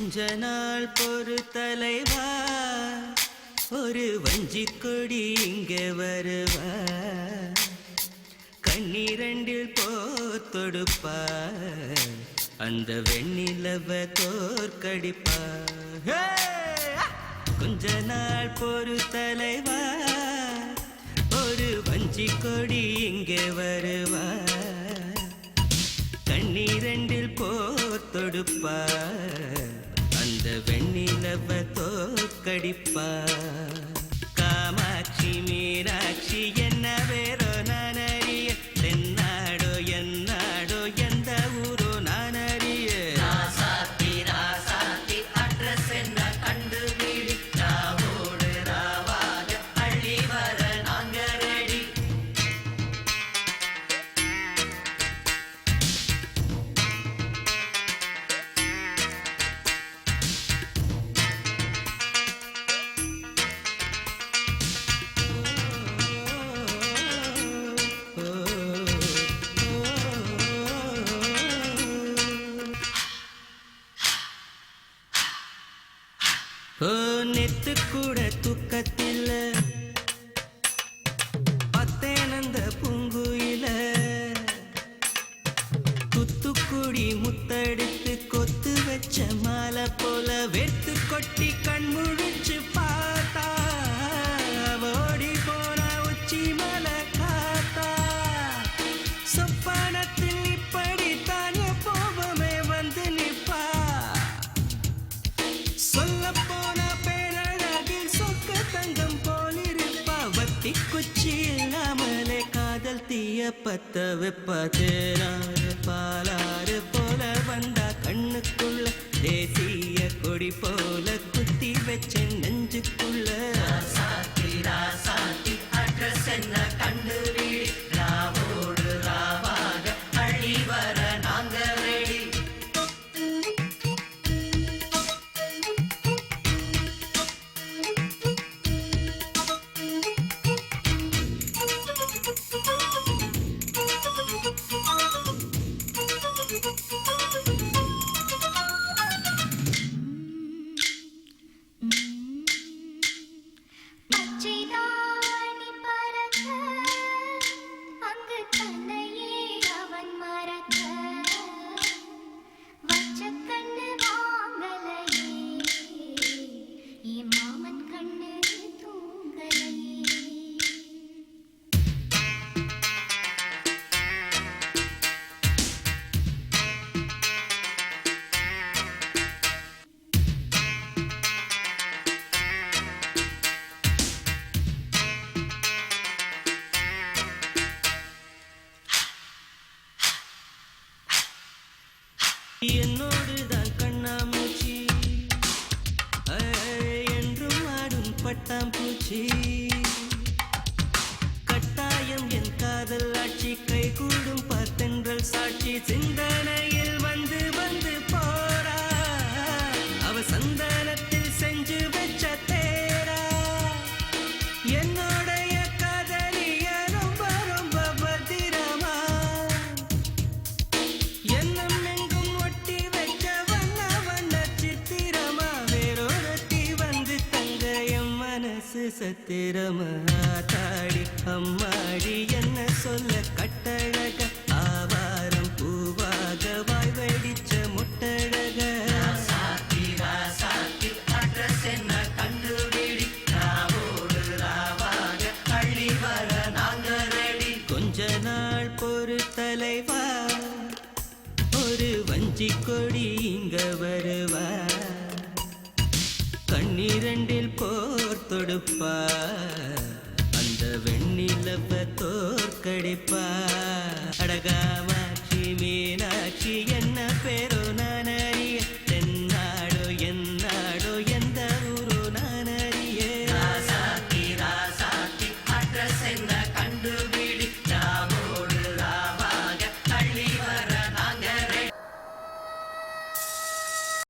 கொஞ்ச நாள் பொறு தலைவா, ஒரு வஞ்சி கொடி இங்க வருவா, கண்ணீரண்டில் போர் தொடுப்பா, அந்த வெண்ணிலவ தோற்கடிப்பா. கொஞ்ச நாள் பொறு தலைவா, ஒரு வஞ்சி கொடி இங்க வருவா, கண்ணீரண்டில் போர் தொடுப்பா, அந்த வெண்ணிலவ தோற்கடிப்பா. காமாட்சி மீனாட்சி என்ன வேறோ நான் அறிய, தென்னாடோ என்னாடோ எந்த ஊரோ நான் அறிய. ராசாத்தி ராசாத்தி அட்ரஸ் என்ன கண்டுபிடி, ராவோடு ராவாக அள்ளி வர நாங்க ரெடி. நெத்து கூட தூக்கத்தில் பத்தேனந்த பூங்குயில, துத்துக்குடி முத்தடித்து கொத்து வச்ச மாலை போல வெத்து கொட்டி கண் முழிச்சு பார்த்தா, ஓடி போன உச்சி மலை காத்தா. சொப்பனத்தில் இப்படித்தானே போவமே வந்து நிப்பா, சொல்ல போன பேரழகில் சொக்க தங்கம் போலிருப்பா. வத்தி குச்சி இல்லாமலே காதல் தீய பத்த வெப்பா. தேனாறு பாலாறு போல வந்தா கண்ணுக்குள்ள, தேசிய கொடி போல குத்தி வச்ச நெஞ்சுக்குள்ள. ராசாத்தி ராசாத்தி அட்ரஸ் என்ன கண்டுபிடி, ராவோடு ராவாக அள்ளி வர நாங்க ரெடி. பச்சைதாணி பறக்க, அங்கு தன்னையே அவன் மறக்க, வச்ச கண்ணு வாங்கலையே, என் மாமன் கண்ணு தூங்கலையே. என்னோடுதான் கண்ணாமூச்சி, என்றும் ஆடும் பட்டாம்பூச்சி. கட்டாயம் என் காதல் ஆட்சி, கை கூடும் பார்த்தென்றல் சாட்சி. சிந்தனையில் வந்து வந்து போறா, அவ சந்தனத்தில் செஞ்சு வச்ச தேரா. என்னோடைய காதலிய ரொம்ப ரொம்ப பத்திரமா, என்னும் எங்கும் ஒட்டி வைக்க வண்ண வண்ண சித்திரமா. வேறொருத்தி வந்து தங்க என் மனசு சத்திரமா. தாடி அம்மாடி என்ன சொல்ல கட்டழக, ஆவாரம் பூவாக வாய் வெடிச்ச முட்டழக. ராசாத்தி ராசாத்தி அட்ரஸ் என்ன கண்டுபிடி, ராவோடு ராவாக அள்ளி வர நாங்க ரெடி. கொஞ்ச நாள் பொறு தலைவா, ஒரு வஞ்சி கொடி இங்க வருவா, கண்ணீரண்டில் போர் தொடுப்பா, அந்த வெண்ணிலவ தோற்கடிப்பா. அடகாம